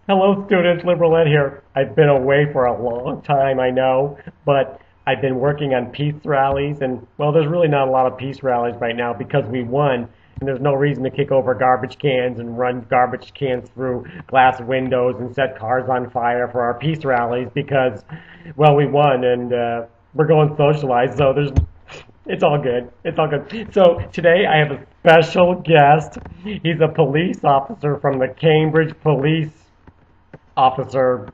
Hello, students. Liberal Ed here. I've been away for a long time, I know, but I've been working on peace rallies, and, well, there's really not a lot of peace rallies right now because we won, and there's no reason to kick over garbage cans and run garbage cans through glass windows and set cars on fire for our peace rallies because, well, we won, and we're going socialized, so it's all good. It's all good. So today I have a special guest. He's a police officer from the Cambridge Police Officer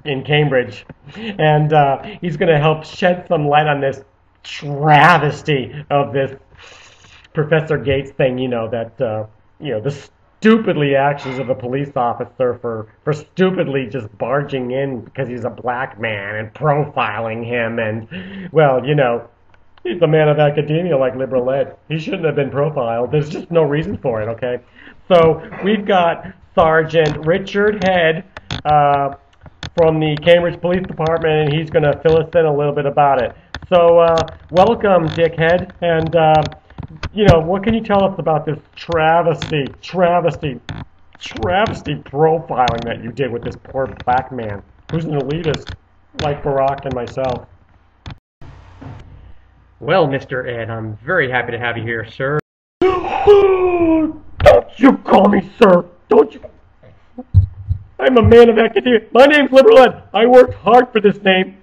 in Cambridge, and he's going to help shed some light on this travesty of this Professor Gates thing. The stupidly actions of a police officer for stupidly just barging in because he's a black man and profiling him, and well, he's a man of academia like Liberal Ed. He shouldn't have been profiled. There's just no reason for it, okay? So we've got Sergeant Richard Head from the Cambridge Police Department, and he's going to fill us in a little bit about it. So welcome, Dickhead, and what can you tell us about this travesty profiling that you did with this poor black man who's an elitist like Barack and myself? Well, Mr. Ed, I'm very happy to have you here, sir. Don't you call me sir. Don't you. I'm a man of academia. My name's Liberal Ed. I worked hard for this name.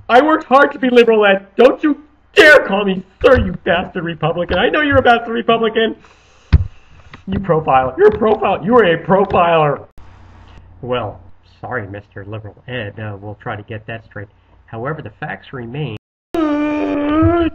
I worked hard to be Liberal Ed. Don't you dare call me sir, you bastard Republican. I know you're a bastard Republican. You profiler. You're a profiler. You are a profiler. Well, sorry, Mr. Liberal Ed. We'll try to get that straight. However, the facts remain.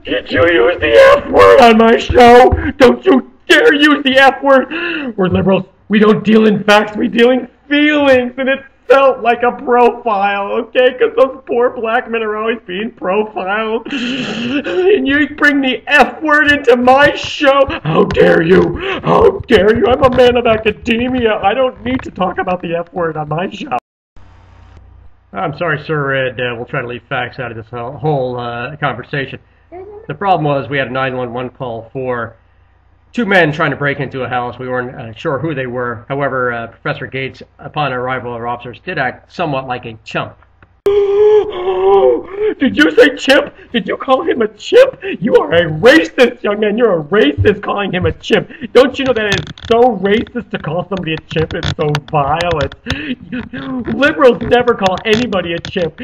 Did you use the F word on my show? Don't you dare use the F word. We're liberals. We don't deal in facts. We deal in feelings. And it felt like a profile, okay? Because those poor black men are always being profiled. And you bring the F word into my show? How dare you? How dare you? I'm a man of academia. I don't need to talk about the F word on my show. I'm sorry, Sir Ed. We'll try to leave facts out of this whole conversation. The problem was we had a 911 call for two men trying to break into a house. We weren't sure who they were. However, Professor Gates, upon arrival of our officers, did act somewhat like a chump. Did you say chimp? Did you call him a chimp? You are a racist, young man. You're a racist calling him a chimp. Don't you know that it's so racist to call somebody a chimp? It's so vile. Liberals never call anybody a chimp.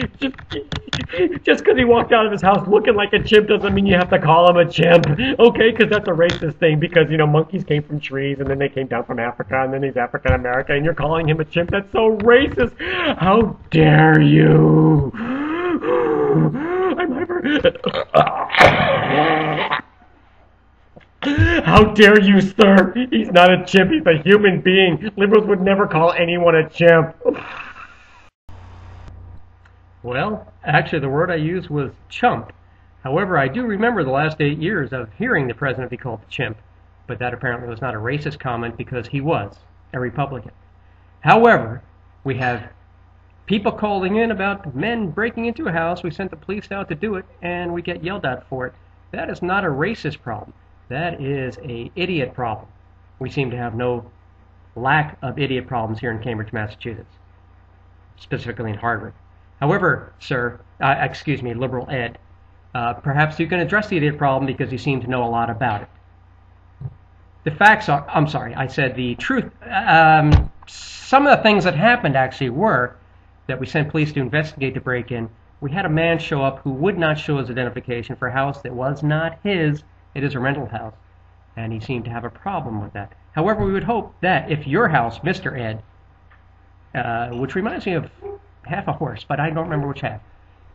Just because he walked out of his house looking like a chimp doesn't mean you have to call him a chimp. Okay, because that's a racist thing because, monkeys came from trees and then they came down from Africa and then he's African American and you're calling him a chimp. That's so racist. How dare you? I'm hyper. How dare you, sir? He's not a chimp. He's a human being. Liberals would never call anyone a chimp. Well, actually, the word I used was chump. However, I do remember the last 8 years of hearing the president be called a chimp, but that apparently was not a racist comment because he was a Republican. However, we have people calling in about men breaking into a house. We sent the police out to do it, and we get yelled at for it. That is not a racist problem. That is an idiot problem. We seem to have no lack of idiot problems here in Cambridge, Massachusetts, specifically in Harvard. However, sir, excuse me, Liberal Ed, perhaps you can address the idiot problem because you seem to know a lot about it. The facts are, I'm sorry, I said the truth. Some of the things that happened actually were that we sent police to investigate the break-in. We had a man show up who would not show his identification for a house that was not his. It is a rental house, and he seemed to have a problem with that. However, we would hope that if your house, Mr. Ed, which reminds me of half a horse, but I don't remember which half.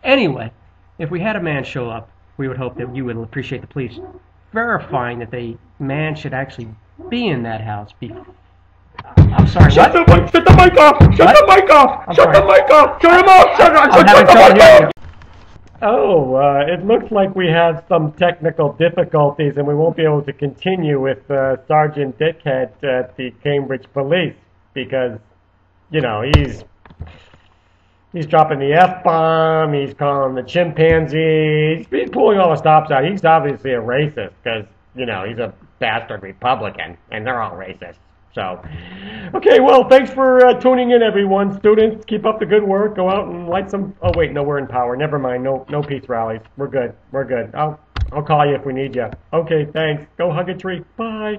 Anyway, if we had a man show up, we would hope that you would appreciate the police verifying that the man should actually be in that house. I'm sorry, shut the mic off! Shut the mic off! Shut the mic off! Shut him off! Shut the mic off! Oh, it looks like we have some technical difficulties and we won't be able to continue with Sergeant Dickhead at the Cambridge Police because, he's dropping the F-bomb, he's calling the chimpanzees, he's pulling all the stops out. He's obviously a racist because, he's a bastard Republican and they're all racist. So, okay, well, thanks for tuning in, everyone. Students, keep up the good work. Go out and light some. Oh wait, no, we're in power. Never mind. No peace rallies. We're good. We're good. I'll call you if we need you. Okay, thanks. Go hug a tree. Bye.